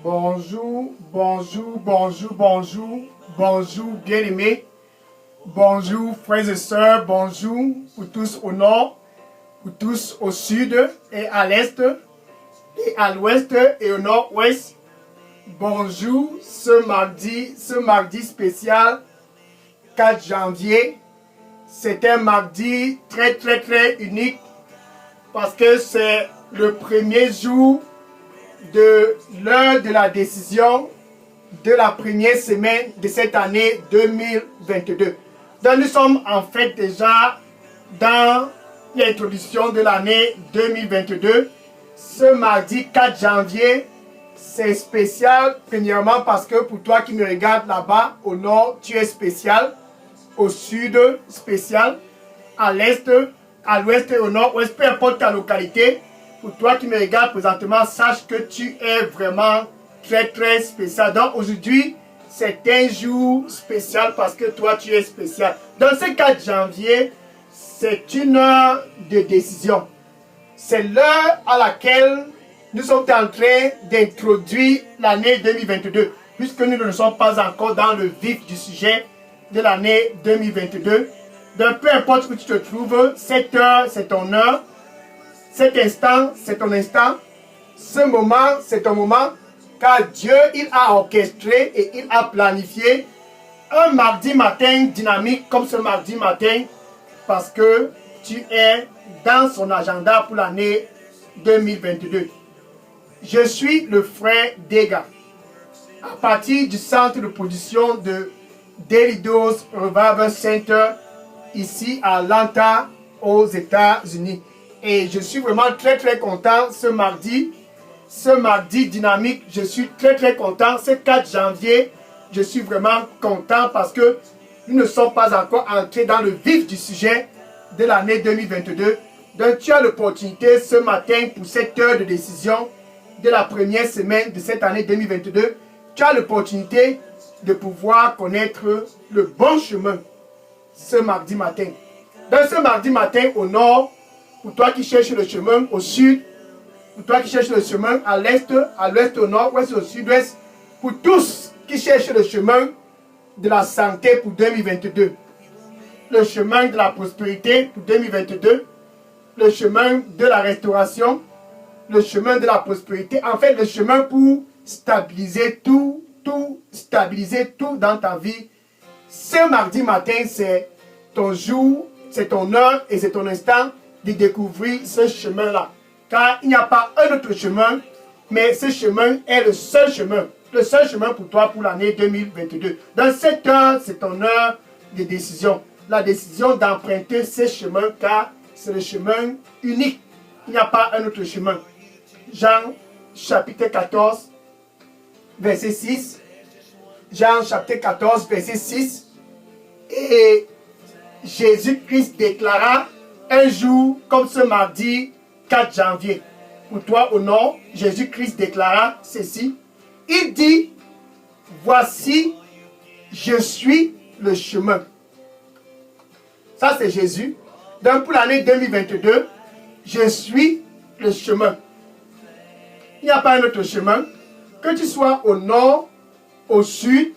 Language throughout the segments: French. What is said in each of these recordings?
Bonjour, bonjour, bonjour, bonjour, bonjour, bien-aimés. Bonjour, frères et sœurs, bonjour pour tous au nord, pour tous au sud et à l'est, et à l'ouest et au nord-ouest. Bonjour, ce mardi spécial 4 janvier. C'est un mardi très unique parce que c'est le premier jour de l'heure de la décision de la première semaine de cette année 2022. Donc nous sommes en fait déjà dans l'introduction de l'année 2022. Ce mardi 4 janvier, c'est spécial, premièrement parce que pour toi qui me regardes là-bas, au nord, tu es spécial, au sud, spécial, à l'est, à l'ouest et au nord-ouest, peu importe ta localité. Pour toi qui me regardes présentement, sache que tu es vraiment très spécial. Donc aujourd'hui, c'est un jour spécial parce que toi, tu es spécial. Dans ce 4 janvier, c'est une heure de décision. C'est l'heure à laquelle nous sommes en train d'introduire l'année 2022, puisque nous ne sommes pas encore dans le vif du sujet de l'année 2022. Donc peu importe où tu te trouves, cette heure, c'est ton heure. Cet instant, c'est ton instant. Ce moment, c'est ton moment. Car Dieu, il a orchestré et il a planifié un mardi matin dynamique comme ce mardi matin parce que tu es dans son agenda pour l'année 2022. Je suis le frère Dega. À partir du centre de production de Daily Dose Revival Center ici à Atlanta, aux États-Unis. Et je suis vraiment très content ce mardi dynamique. Je suis très content. Ce 4 janvier, je suis vraiment content parce que nous ne sommes pas encore entrés dans le vif du sujet de l'année 2022. Donc tu as l'opportunité ce matin pour cette heure de décision de la première semaine de cette année 2022. Tu as l'opportunité de pouvoir connaître le bon chemin ce mardi matin. Dans ce mardi matin au nord, pour toi qui cherches le chemin au sud, pour toi qui cherches le chemin à l'est, à l'ouest, au nord, ouest, au sud-ouest, pour tous qui cherchent le chemin de la santé pour 2022, le chemin de la prospérité pour 2022, le chemin de la restauration, le chemin de la prospérité, en fait le chemin pour stabiliser tout dans ta vie. Ce mardi matin, c'est ton jour, c'est ton heure et c'est ton instant de découvrir ce chemin-là. Car il n'y a pas un autre chemin, mais ce chemin est le seul chemin pour toi pour l'année 2022. Dans cette heure, c'est ton heure de décision. La décision d'emprunter ce chemin, car c'est le chemin unique. Il n'y a pas un autre chemin. Jean chapitre 14, verset 6. Jean chapitre 14, verset 6. Et Jésus-Christ déclara un jour comme ce mardi 4 janvier. Pour toi au nord, Jésus-Christ déclara ceci. Il dit, voici, je suis le chemin. Ça c'est Jésus. Donc pour l'année 2022, je suis le chemin. Il n'y a pas un autre chemin. Que tu sois au nord, au sud,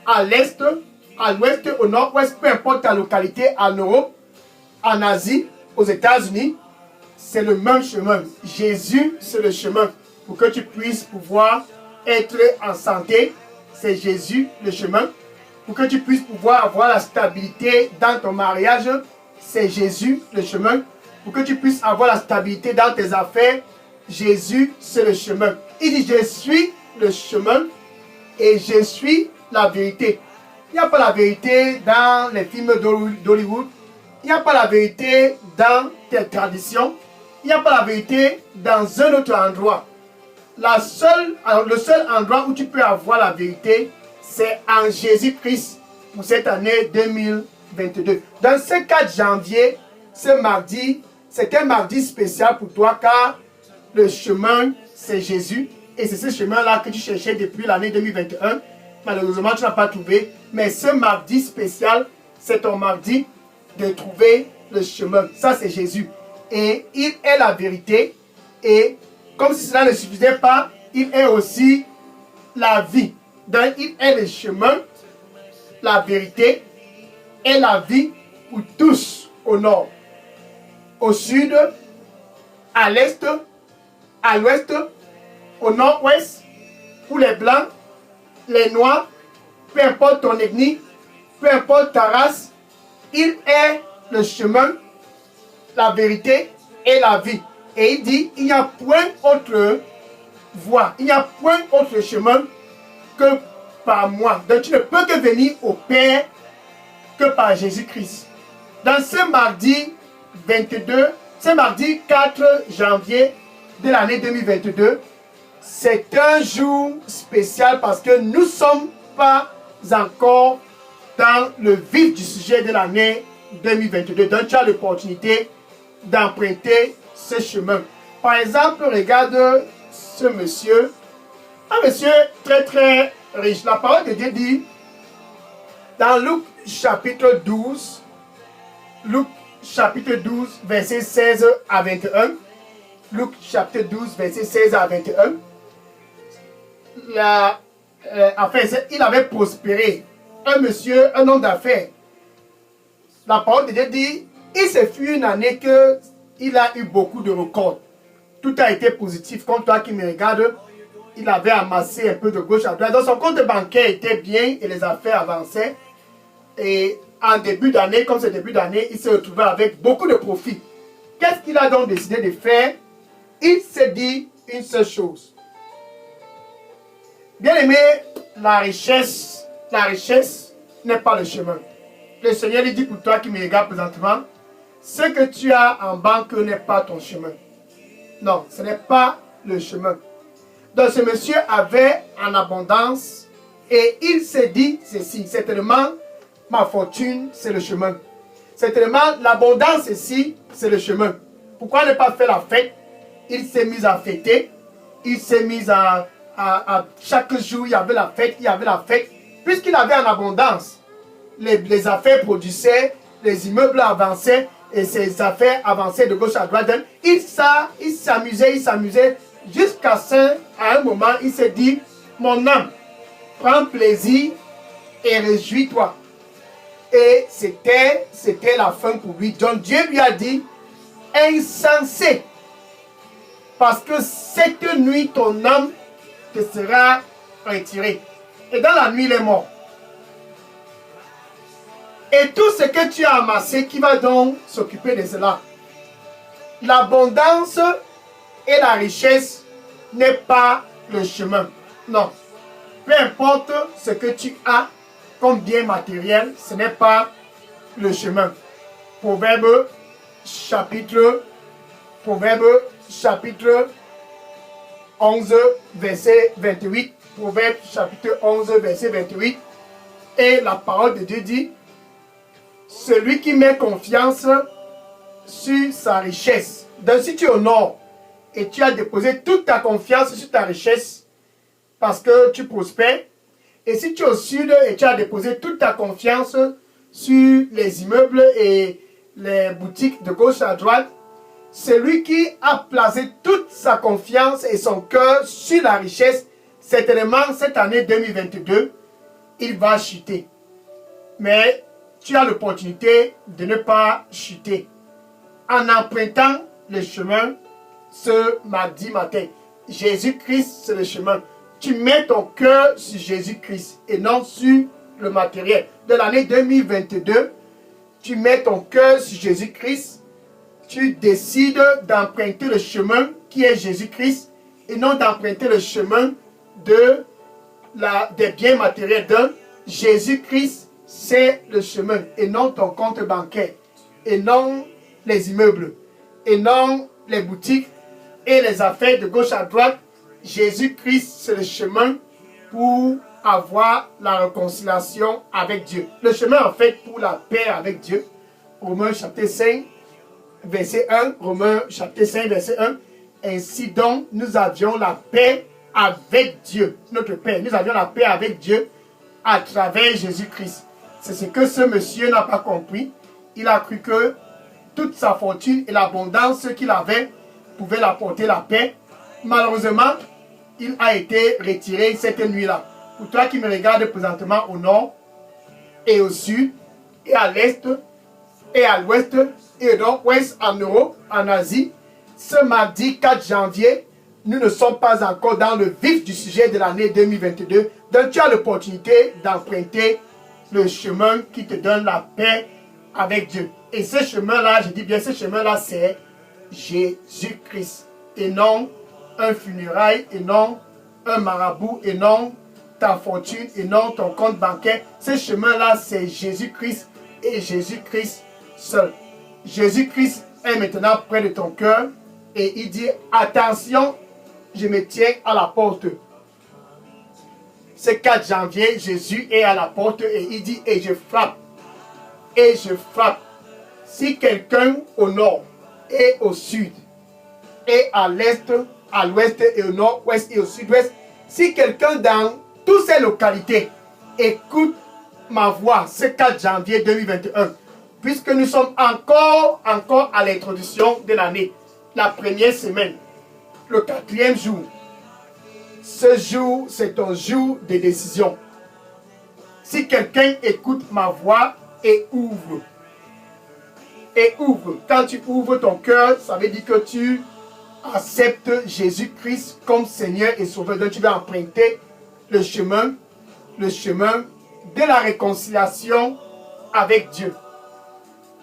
à l'est, à l'ouest, au nord-ouest, peu importe ta localité, en Europe, en Asie, aux États-Unis, c'est le même chemin. Jésus, c'est le chemin. Pour que tu puisses pouvoir être en santé, c'est Jésus le chemin. Pour que tu puisses pouvoir avoir la stabilité dans ton mariage, c'est Jésus le chemin. Pour que tu puisses avoir la stabilité dans tes affaires, Jésus, c'est le chemin. Il dit, je suis le chemin et je suis la vérité. Il n'y a pas la vérité dans les films d'Hollywood. Il n'y a pas la vérité dans tes traditions. Il n'y a pas la vérité dans un autre endroit. Le seul endroit où tu peux avoir la vérité, c'est en Jésus-Christ pour cette année 2022. Dans ce 4 janvier, ce mardi, c'est un mardi spécial pour toi car le chemin, c'est Jésus. Et c'est ce chemin-là que tu cherchais depuis l'année 2021. Malheureusement, tu n'as pas trouvé. Mais ce mardi spécial, c'est ton mardi de trouver le chemin. Ça, c'est Jésus. Et il est la vérité. Et comme si cela ne suffisait pas, il est aussi la vie. Donc, il est le chemin, la vérité et la vie pour tous au nord, au sud, à l'est, à l'ouest, au nord-ouest, pour les blancs, les noirs, peu importe ton ethnie, peu importe ta race, il est le chemin, la vérité et la vie. Et il dit, il n'y a point autre voie, il n'y a point autre chemin que par moi. Donc tu ne peux que venir au Père que par Jésus-Christ. Dans ce mardi 22, ce mardi 4 janvier de l'année 2022, c'est un jour spécial parce que nous ne sommes pas encore dans le vif du sujet de l'année 2022. Donc tu as l'opportunité d'emprunter ce chemin. Par exemple, regarde ce monsieur, un monsieur très très riche. La parole de Dieu dit dans Luc chapitre 12, Luc chapitre 12, verset 16 à 21. Luc chapitre 12, verset 16 à 21. Il avait prospéré. Un monsieur, un homme d'affaires. La parole de Dieu dit, il se fut une année qu'il a eu beaucoup de records. Tout a été positif. Comme toi qui me regardes, il avait amassé un peu de gauche à droite. Donc son compte bancaire était bien et les affaires avançaient. Et en début d'année, comme c'est début d'année, il s'est retrouvé avec beaucoup de profits. Qu'est-ce qu'il a donc décidé de faire? Il s'est dit une seule chose. Bien aimé, la richesse n'est pas le chemin. Le Seigneur lui dit pour toi qui me regarde présentement, ce que tu as en banque n'est pas ton chemin. Non, ce n'est pas le chemin. Donc ce monsieur avait en abondance et il s'est dit ceci, certainement ma fortune c'est le chemin. Certainement l'abondance ici c'est le chemin. Pourquoi ne pas faire la fête? Il s'est mis à fêter, il s'est mis à chaque jour il y avait la fête, puisqu'il avait en abondance. Les affaires produisaient, les immeubles avançaient et ses affaires avançaient de gauche à droite. Il s'amusait jusqu'à un moment, il s'est dit, mon âme, prends plaisir et réjouis-toi. Et c'était la fin pour lui. Donc Dieu lui a dit, insensé, parce que cette nuit, ton âme te sera retirée. Et dans la nuit, il est mort. Et tout ce que tu as amassé, qui va donc s'occuper de cela? L'abondance et la richesse n'est pas le chemin. Non. Peu importe ce que tu as comme bien matériel, ce n'est pas le chemin. Proverbe chapitre 11, verset 28. Proverbe chapitre 11, verset 28. Et la parole de Dieu dit, celui qui met confiance sur sa richesse. Donc si tu es au nord et tu as déposé toute ta confiance sur ta richesse parce que tu prospères, et si tu es au sud et tu as déposé toute ta confiance sur les immeubles et les boutiques de gauche à droite, celui qui a placé toute sa confiance et son cœur sur la richesse, certainement cette année 2022, il va chuter. Mais tu as l'opportunité de ne pas chuter en empruntant le chemin ce mardi matin. Jésus-Christ, c'est le chemin. Tu mets ton cœur sur Jésus-Christ et non sur le matériel. De l'année 2022, tu mets ton cœur sur Jésus-Christ. Tu décides d'emprunter le chemin qui est Jésus-Christ et non d'emprunter le chemin des biens matériels. Donc, Jésus-Christ, c'est le chemin et non ton compte bancaire et non les immeubles et non les boutiques et les affaires de gauche à droite. Jésus-Christ, c'est le chemin pour avoir la réconciliation avec Dieu. Le chemin, en fait, pour la paix avec Dieu. Romains chapitre 5, verset 1. Romains chapitre 5, verset 1. Ainsi donc, nous avions la paix avec Dieu. Notre Père, nous avions la paix avec Dieu à travers Jésus-Christ. C'est ce que ce monsieur n'a pas compris. Il a cru que toute sa fortune et l'abondance qu'il avait pouvaient l'apporter la paix. Malheureusement, il a été retiré cette nuit-là. Pour toi qui me regardes présentement au nord et au sud et à l'est et à l'ouest et au nord-ouest, en Europe, en Asie, ce mardi 4 janvier, nous ne sommes pas encore dans le vif du sujet de l'année 2022. Donc tu as l'opportunité d'emprunter le chemin qui te donne la paix avec Dieu. Et ce chemin-là, je dis bien ce chemin-là, c'est Jésus-Christ. Et non un funérail, et non un marabout, et non ta fortune, et non ton compte bancaire. Ce chemin-là, c'est Jésus-Christ et Jésus-Christ seul. Jésus-Christ est maintenant près de ton cœur et il dit, attention, je me tiens à la porte. Ce 4 janvier, Jésus est à la porte et il dit, et je frappe. Et je frappe. Si quelqu'un au nord et au sud, et à l'est, à l'ouest et au nord-ouest et au sud-ouest, si quelqu'un dans toutes ces localités écoute ma voix ce 4 janvier 2021, puisque nous sommes encore à l'introduction de l'année, la première semaine, le 4e jour. Ce jour, c'est un jour de décision. Si quelqu'un écoute ma voix et ouvre, quand tu ouvres ton cœur, ça veut dire que tu acceptes Jésus-Christ comme Seigneur et Sauveur. Donc tu vas emprunter le chemin de la réconciliation avec Dieu.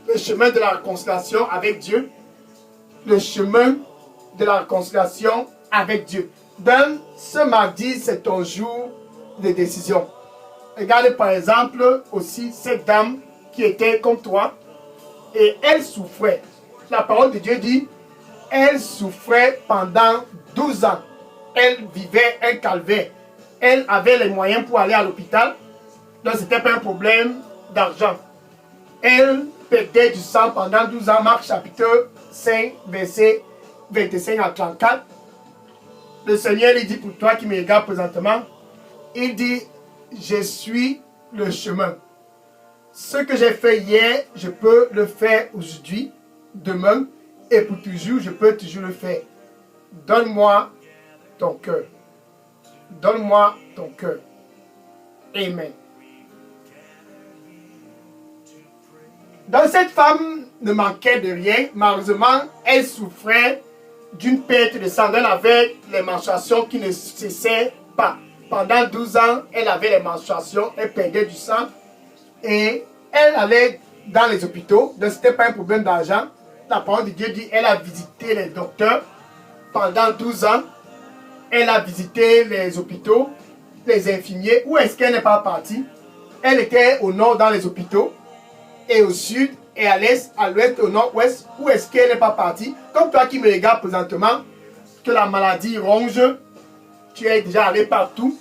Le chemin de la réconciliation avec Dieu. Le chemin de la réconciliation avec Dieu. Donc, ce mardi, c'est ton jour de décision. Regarde par exemple aussi cette dame qui était comme toi et elle souffrait. La parole de Dieu dit, elle souffrait pendant 12 ans. Elle vivait un calvaire. Elle avait les moyens pour aller à l'hôpital. Donc, ce n'était pas un problème d'argent. Elle perdait du sang pendant 12 ans. Marc chapitre 5, verset 25 à 34. Le Seigneur lui dit pour toi qui me regarde présentement, il dit, je suis le chemin. Ce que j'ai fait hier, je peux le faire aujourd'hui, demain, et pour toujours, je peux toujours le faire. Donne-moi ton cœur. Donne-moi ton cœur. Amen. Donc cette femme ne manquait de rien. Malheureusement, elle souffrait d'une perte de sang. Elle avait les menstruations qui ne cessaient pas. Pendant 12 ans, elle avait les menstruations, elle perdait du sang. Et elle allait dans les hôpitaux. Donc ce n'était pas un problème d'argent. La parole de Dieu dit, elle a visité les docteurs pendant 12 ans. Elle a visité les hôpitaux, les infirmiers. Où est-ce qu'elle n'est pas partie? Elle était au nord dans les hôpitaux, et au sud, et à l'est, à l'ouest, au nord-ouest. Où est-ce qu'elle n'est pas partie? Comme toi qui me regardes présentement, que la maladie ronge, tu es déjà allé partout.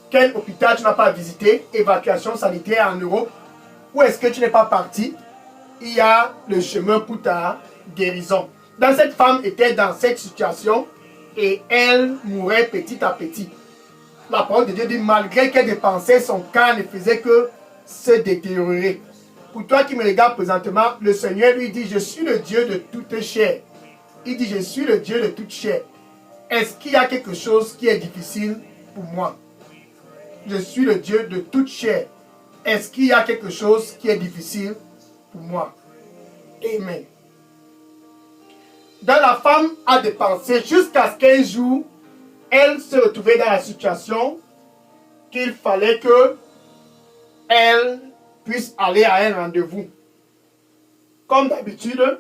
Quel hôpital tu n'as pas visité? Évacuation sanitaire en Europe. Où est-ce que tu n'es pas parti? Il y a le chemin pour ta guérison. Donc cette femme était dans cette situation et elle mourait petit à petit. La parole de Dieu dit, malgré qu'elle dépensait, son corps ne faisait que se détériorer. Pour toi qui me regardes présentement, le Seigneur lui dit, je suis le Dieu de toute chair. Il dit, je suis le Dieu de toute chair. Est-ce qu'il y a quelque chose qui est difficile pour moi? Je suis le Dieu de toute chair. Est-ce qu'il y a quelque chose qui est difficile pour moi? Amen. Donc la femme a dépensé jusqu'à ce qu'un jour, elle se retrouvait dans la situation qu'il fallait que elle puisse aller à un rendez-vous. Comme d'habitude,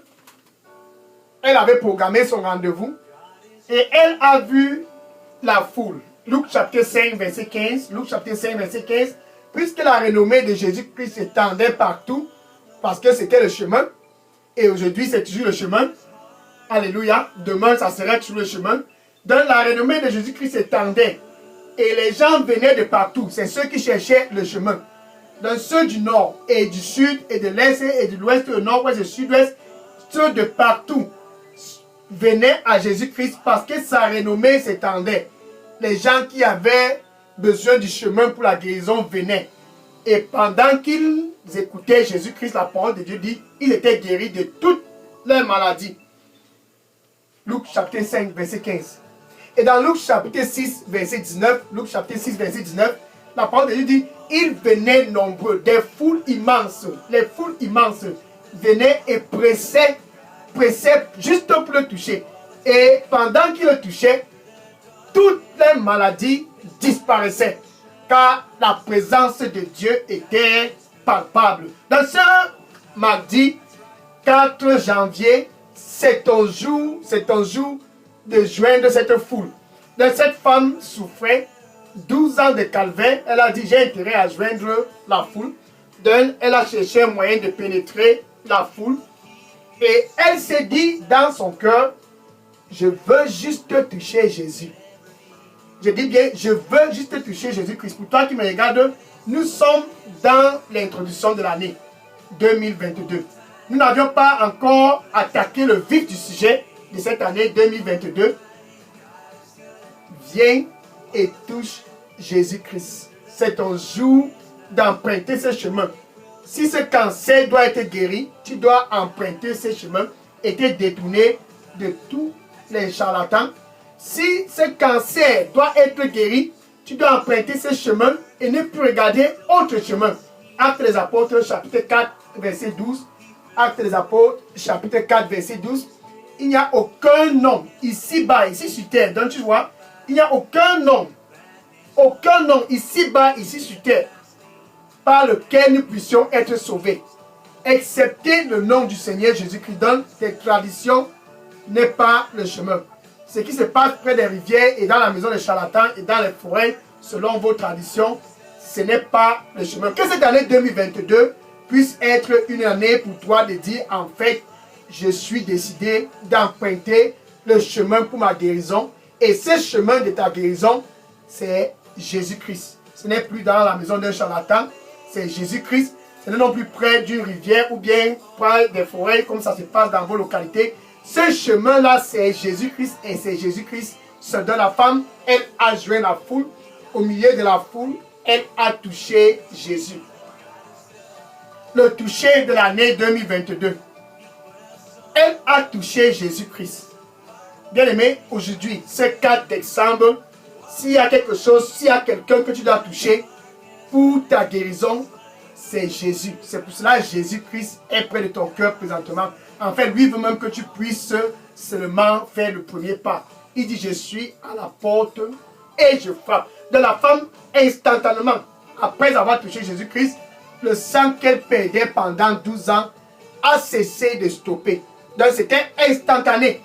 elle avait programmé son rendez-vous et elle a vu la foule. Luc chapitre 5, verset 15. Luc chapitre 5, verset 15. Puisque la renommée de Jésus-Christ s'étendait partout, parce que c'était le chemin, et aujourd'hui c'est toujours le chemin. Alléluia. Demain ça sera toujours le chemin. Donc la renommée de Jésus-Christ s'étendait. Et les gens venaient de partout. C'est ceux qui cherchaient le chemin. Donc ceux du nord et du sud et de l'est et de l'ouest, du nord-ouest et du sud-ouest, ceux de partout venaient à Jésus-Christ parce que sa renommée s'étendait. Les gens qui avaient besoin du chemin pour la guérison venaient. Et pendant qu'ils écoutaient Jésus-Christ, la parole de Dieu dit, ils étaient guéris de toutes leurs maladies. Luc chapitre 5, verset 15. Et dans Luc chapitre 6, verset 19, Luc chapitre 6, verset 19, la parole de Dieu dit, ils venaient nombreux, des foules immenses, les foules immenses venaient et pressaient juste pour le toucher. Et pendant qu'ils le touchaient, toutes les maladies disparaissaient, car la présence de Dieu était palpable. Dans ce mardi 4 janvier, c'est ton jour de joindre cette foule. Donc cette femme souffrait 12 ans de calvaire. Elle a dit, j'ai intérêt à joindre la foule. Donc elle a cherché un moyen de pénétrer la foule. Et elle s'est dit dans son cœur, je veux juste toucher Jésus. Je dis bien, je veux juste toucher Jésus-Christ. Pour toi qui me regardes, nous sommes dans l'introduction de l'année 2022. Nous n'avions pas encore attaqué le vif du sujet de cette année 2022. Viens et touche Jésus-Christ. C'est ton jour d'emprunter ce chemin. Si ce cancer doit être guéri, tu dois emprunter ce chemin et te détourner de tous les charlatans. Si ce cancer doit être guéri, tu dois emprunter ce chemin et ne plus regarder autre chemin. Actes des Apôtres, chapitre 4, verset 12. Actes des Apôtres, chapitre 4, verset 12. Il n'y a aucun nom ici-bas, ici sur terre. Donc tu vois, il n'y a aucun nom ici-bas, ici sur terre, par lequel nous puissions être sauvés, excepté le nom du Seigneur Jésus-Christ. Donc tes traditions n'est pas le chemin. Ce qui se passe près des rivières et dans la maison des charlatans et dans les forêts, selon vos traditions, ce n'est pas le chemin. Que cette année 2022 puisse être une année pour toi de dire, en fait, je suis décidé d'emprunter le chemin pour ma guérison. Et ce chemin de ta guérison, c'est Jésus-Christ. Ce n'est plus dans la maison d'un charlatan, c'est Jésus-Christ. Ce n'est non plus près d'une rivière ou bien près des forêts comme ça se passe dans vos localités. Ce chemin-là, c'est Jésus-Christ et c'est Jésus-Christ. C'est de la femme, elle a joint la foule. Au milieu de la foule, elle a touché Jésus. Le toucher de l'année 2022. Elle a touché Jésus-Christ. Bien aimé, aujourd'hui, ce 4 décembre, s'il y a quelque chose, s'il y a quelqu'un que tu dois toucher pour ta guérison, c'est Jésus. C'est pour cela que Jésus-Christ est près de ton cœur présentement. En fait, lui veut même que tu puisses seulement faire le premier pas. Il dit, je suis à la porte et je frappe. De la femme, instantanément, après avoir touché Jésus-Christ, le sang qu'elle perdait pendant 12 ans a cessé de stopper. Donc c'était instantané.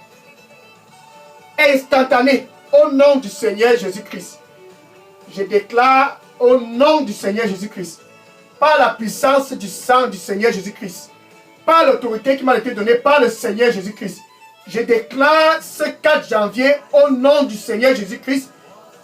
Instantané. Au nom du Seigneur Jésus-Christ. Je déclare au nom du Seigneur Jésus-Christ. Par la puissance du sang du Seigneur Jésus-Christ. Par l'autorité qui m'a été donnée par le Seigneur Jésus-Christ. Je déclare ce 4 janvier au nom du Seigneur Jésus-Christ.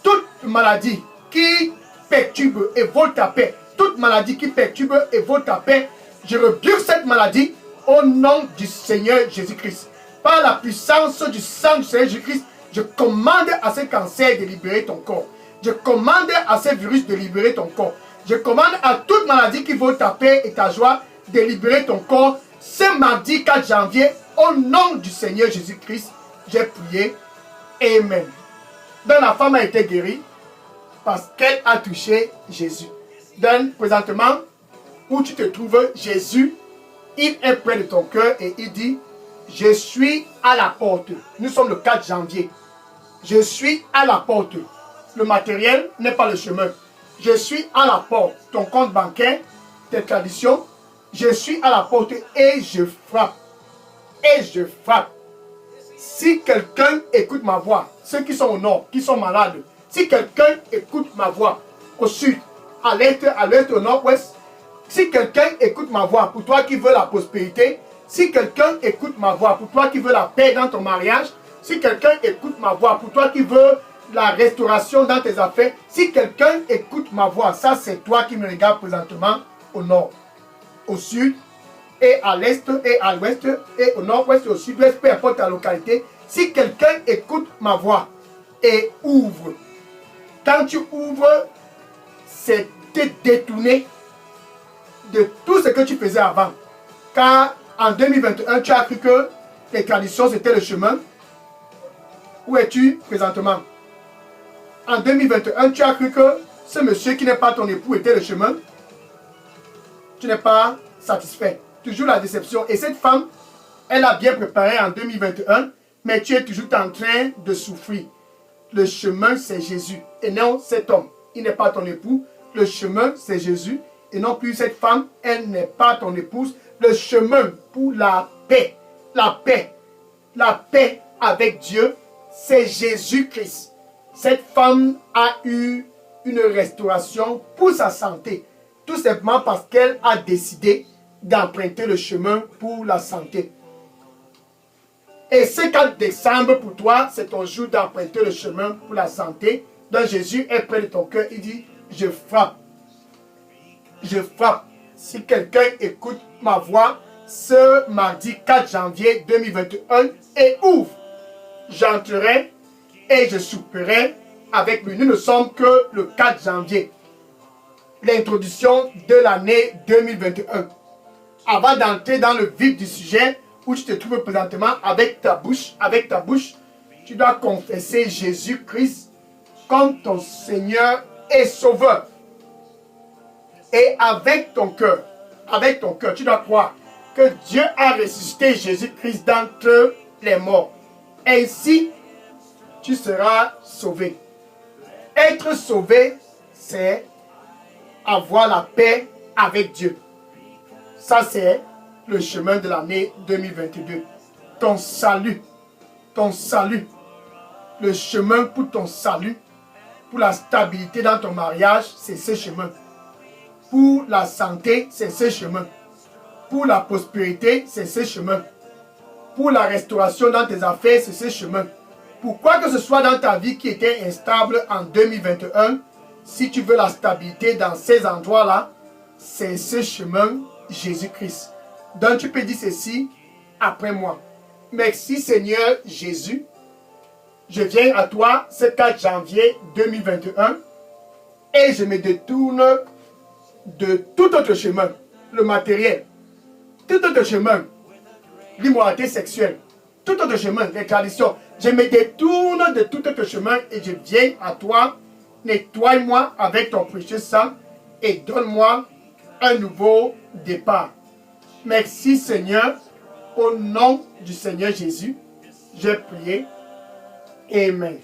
Toute maladie qui perturbe et vole ta paix. Toute maladie qui perturbe et vole ta paix. Je rebuke cette maladie au nom du Seigneur Jésus-Christ. Par la puissance du sang du Seigneur Jésus-Christ, je commande à ce cancer de libérer ton corps. Je commande à ce virus de libérer ton corps. Je commande à toute maladie qui vole ta paix et ta joie de libérer ton corps. Ce mardi 4 janvier, au nom du Seigneur Jésus-Christ, j'ai prié. Amen. Donc la femme a été guérie parce qu'elle a touché Jésus. Donc présentement, où tu te trouves, Jésus, il est près de ton cœur et il dit, je suis à la porte. Nous sommes le 4 janvier. Je suis à la porte. Le matériel n'est pas le chemin. Je suis à la porte. Ton compte bancaire, tes traditions, je suis à la porte et je frappe. Et je frappe. Si quelqu'un écoute ma voix, ceux qui sont au nord, qui sont malades, si quelqu'un écoute ma voix au sud, à l'est, au nord-ouest, si quelqu'un écoute ma voix pour toi qui veux la prospérité, si quelqu'un écoute ma voix pour toi qui veux la paix dans ton mariage, si quelqu'un écoute ma voix pour toi qui veux la restauration dans tes affaires, si quelqu'un écoute ma voix, ça c'est toi qui me regardes présentement au nord, au sud, et à l'est, et à l'ouest, et au nord-ouest, et au sud-ouest, peu importe ta localité, si quelqu'un écoute ma voix et ouvre, quand tu ouvres, c'est te détourner de tout ce que tu faisais avant. Car en 2021, tu as cru que les traditions c'était le chemin. Où es-tu présentement? En 2021, tu as cru que ce monsieur qui n'est pas ton époux était le chemin. Tu n'es pas satisfait. Toujours la déception. Et cette femme, elle a bien préparé en 2021, mais tu es toujours en train de souffrir. Le chemin, c'est Jésus et non cet homme. Il n'est pas ton époux. Le chemin, c'est Jésus et non plus cette femme. Elle n'est pas ton épouse. Le chemin pour la paix avec Dieu, c'est Jésus-Christ. Cette femme a eu une restauration pour sa santé, tout simplement parce qu'elle a décidé d'emprunter le chemin pour la santé. Et ce 4 décembre pour toi, c'est ton jour d'emprunter le chemin pour la santé. Donc Jésus est près de ton cœur, il dit, je frappe. Je frappe. Si quelqu'un écoute ma voix ce mardi 4 janvier 2021 et ouvre, j'entrerai et je souperai avec lui. Nous ne sommes que le 4 janvier. L'introduction de l'année 2021. Avant d'entrer dans le vif du sujet où tu te trouves présentement avec ta bouche, tu dois confesser Jésus-Christ comme ton Seigneur et Sauveur. Et avec ton cœur, tu dois croire que Dieu a ressuscité Jésus-Christ d'entre les morts. Ainsi, tu seras sauvé. Être sauvé, c'est avoir la paix avec Dieu. Ça, c'est le chemin de l'année 2022. Ton salut. Le chemin pour ton salut, pour la stabilité dans ton mariage, c'est ce chemin. Pour la santé, c'est ce chemin. Pour la prospérité, c'est ce chemin. Pour la restauration dans tes affaires, c'est ce chemin. Pour quoi que ce soit dans ta vie qui était instable en 2021, si tu veux la stabilité dans ces endroits-là, c'est ce chemin Jésus-Christ. Donc tu peux dire ceci après moi. Merci Seigneur Jésus. Je viens à toi ce 4 janvier 2021 et je me détourne de tout autre chemin, le matériel, tout autre chemin, l'immoralité sexuelle, tout autre chemin, les traditions. Je me détourne de tout autre chemin et je viens à toi. Nettoie-moi avec ton précieux sang et donne-moi un nouveau départ. Merci Seigneur, au nom du Seigneur Jésus, j'ai prié. Amen.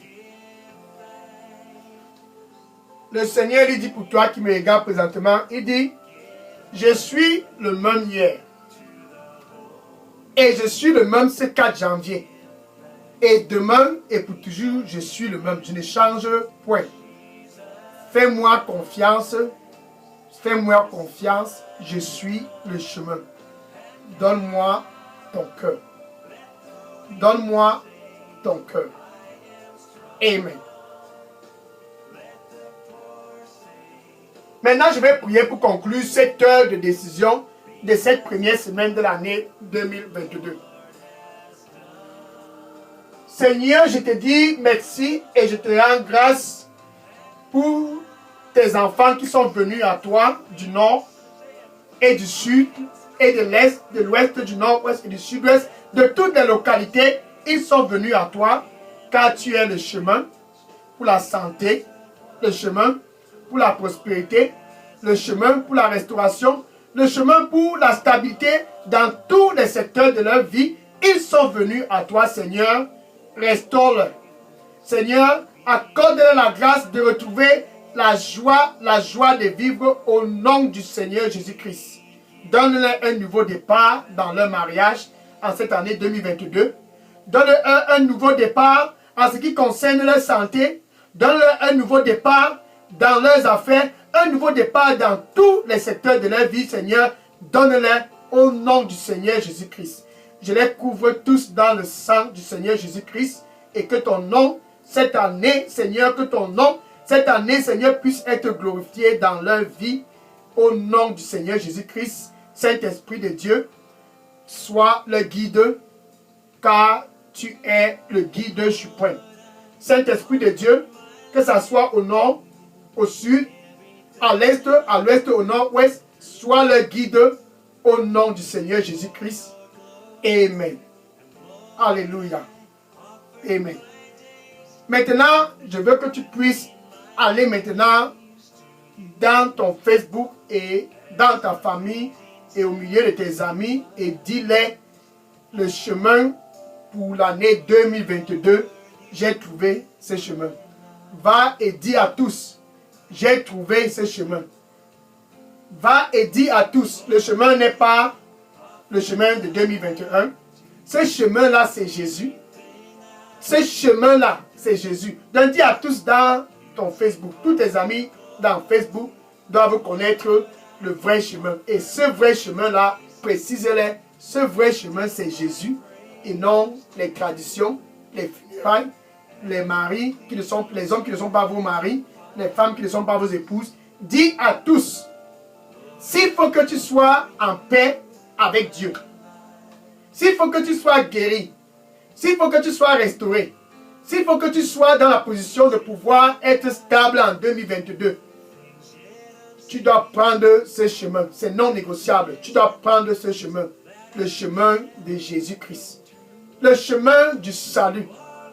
Le Seigneur lui dit pour toi qui me regarde présentement, il dit, je suis le même hier. Et je suis le même ce 4 janvier. Et demain et pour toujours, je suis le même. Je ne change point. Fais-moi confiance. Fais-moi confiance. Je suis le chemin. Donne-moi ton cœur. Donne-moi ton cœur. Amen. Maintenant, je vais prier pour conclure cette heure de décision de cette première semaine de l'année 2022. Seigneur, je te dis merci et je te rends grâce pour tes enfants qui sont venus à toi du nord et du sud et de l'est, de l'ouest, du nord-ouest et du sud-ouest, de toutes les localités. Ils sont venus à toi car tu es le chemin pour la santé, le chemin pour la prospérité, le chemin pour la restauration, le chemin pour la stabilité dans tous les secteurs de leur vie. Ils sont venus à toi, Seigneur. Restaure-le. Seigneur, accorde-leur la grâce de retrouver la joie de vivre au nom du Seigneur Jésus-Christ. Donne-leur un nouveau départ dans leur mariage en cette année 2022. Donne-leur un nouveau départ en ce qui concerne leur santé. Donne-leur un nouveau départ dans leurs affaires, un nouveau départ dans tous les secteurs de leur vie, Seigneur. Donne-leur au nom du Seigneur Jésus-Christ. Je les couvre tous dans le sang du Seigneur Jésus-Christ et que ton nom, cette année, Seigneur, que ton nom, cette année, Seigneur, puisse être glorifié dans leur vie au nom du Seigneur Jésus-Christ. Saint-Esprit de Dieu, sois le guide, car tu es le guide suprême. Saint-Esprit de Dieu, que ça soit au nord, au sud, à l'est, à l'ouest, au nord-ouest, sois le guide au nom du Seigneur Jésus-Christ. Amen. Alléluia. Amen. Maintenant, je veux que tu puisses aller maintenant dans ton Facebook et dans ta famille et au milieu de tes amis et dis-les le chemin pour l'année 2022. J'ai trouvé ce chemin. Va et dis à tous, j'ai trouvé ce chemin. Va et dis à tous, le chemin n'est pas le chemin de 2021. Ce chemin-là, c'est Jésus. Ce chemin-là, c'est Jésus. Donc dis à tous dans ton Facebook, tous tes amis dans Facebook doivent connaître le vrai chemin. Et ce vrai chemin-là, précise-les, ce vrai chemin, c'est Jésus et non les traditions, les funérailles, les maris qui ne sont, les hommes qui ne sont pas vos maris, les femmes qui ne sont pas vos épouses. Dis à tous, s'il faut que tu sois en paix avec Dieu, s'il faut que tu sois guéri, s'il faut que tu sois restauré, s'il faut que tu sois dans la position de pouvoir être stable en 2022, tu dois prendre ce chemin. C'est non négociable. Tu dois prendre ce chemin. Le chemin de Jésus-Christ. Le chemin du salut.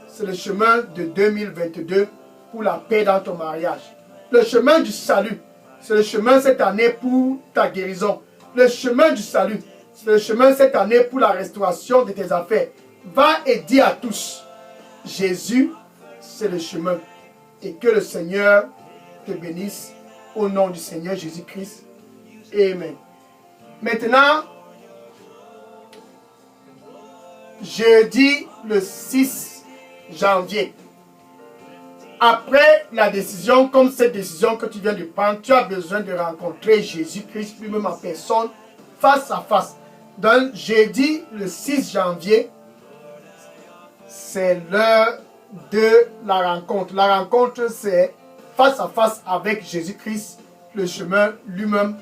C'est le chemin de 2022 pour la paix dans ton mariage. Le chemin du salut. C'est le chemin cette année pour ta guérison. Le chemin du salut. C'est le chemin cette année pour la restauration de tes affaires. Va et dis à tous, Jésus, c'est le chemin. Et que le Seigneur te bénisse au nom du Seigneur Jésus-Christ. Amen. Maintenant, jeudi le 6 janvier, après la décision, comme cette décision que tu viens de prendre, tu as besoin de rencontrer Jésus-Christ lui-même en personne, face à face. Donc, jeudi le 6 janvier, c'est l'heure de la rencontre. La rencontre, c'est face à face avec Jésus-Christ, le chemin lui-même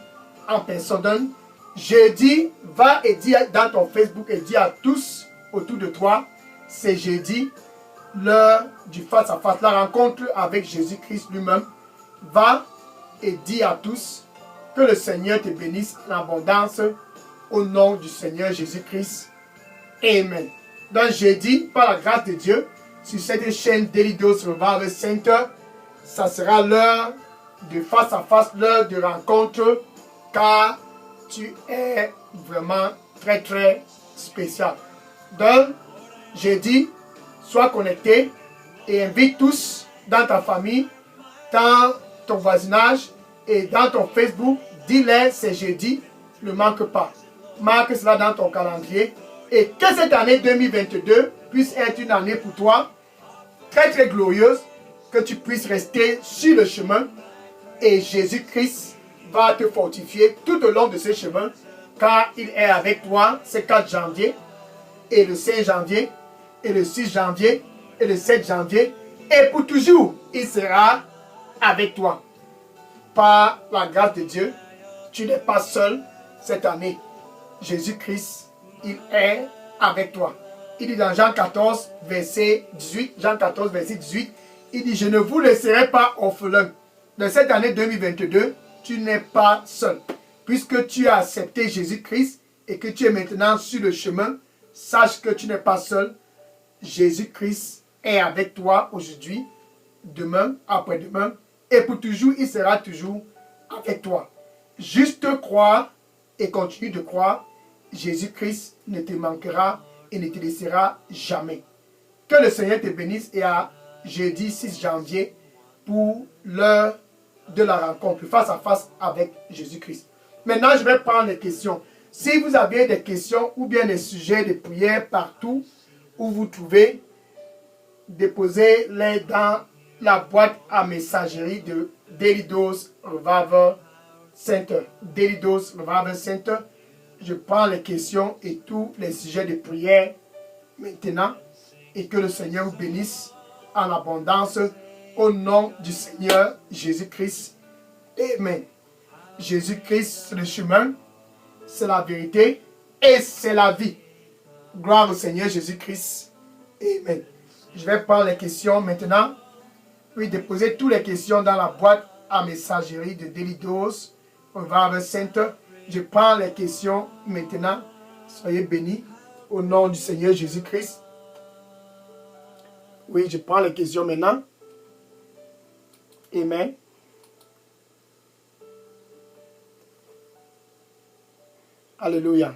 en personne. Donc, jeudi, va et dis dans ton Facebook et dis à tous autour de toi, c'est jeudi, l'heure du face à face, la rencontre avec Jésus-Christ lui-même. Va et dis à tous que le Seigneur te bénisse en abondance au nom du Seigneur Jésus-Christ. Amen. Donc jeudi, par la grâce de Dieu, sur cette chaîne Daily Dose Revival Center, ça sera l'heure de face à face, l'heure de rencontre, car tu es vraiment très très spécial. Donc, jeudi, sois connecté et invite tous dans ta famille, dans ton voisinage et dans ton Facebook. Dis-les, c'est jeudi, ne manque pas. Marque cela dans ton calendrier et que cette année 2022 puisse être une année pour toi très très glorieuse, que tu puisses rester sur le chemin et Jésus-Christ va te fortifier tout au long de ce chemin car il est avec toi ce 4 janvier et le 5 janvier et le 6 janvier et le 7 janvier et pour toujours il sera avec toi. Par la grâce de Dieu, tu n'es pas seul cette année. Jésus-Christ, il est avec toi. Il dit dans Jean 14, verset 18, Jean 14, verset 18, il dit, je ne vous laisserai pas orphelins. Dans cette année 2022, tu n'es pas seul. Puisque tu as accepté Jésus-Christ et que tu es maintenant sur le chemin, sache que tu n'es pas seul. Jésus-Christ est avec toi aujourd'hui, demain, après-demain, et pour toujours, il sera toujours avec toi. Juste croire et continue de croire, Jésus-Christ ne te manquera et ne te laissera jamais. Que le Seigneur te bénisse et à jeudi 6 janvier pour l'heure de la rencontre face à face avec Jésus-Christ. Maintenant, je vais prendre les questions. Si vous avez des questions ou bien des sujets de prière partout où vous trouvez, déposez-les dans la boîte à messagerie de Daily Dose Revival Center. Daily Dose Revival Center. Je prends les questions et tous les sujets de prière maintenant et que le Seigneur vous bénisse en abondance au nom du Seigneur Jésus-Christ. Amen. Jésus-Christ, c'est le chemin, c'est la vérité et c'est la vie. Gloire au Seigneur Jésus-Christ. Amen. Je vais prendre les questions maintenant. Puis déposer toutes les questions dans la boîte à messagerie de Daily Dose Revival Center. Je prends les questions maintenant. Soyez bénis au nom du Seigneur Jésus-Christ. Oui, je prends les questions maintenant. Amen. Alléluia.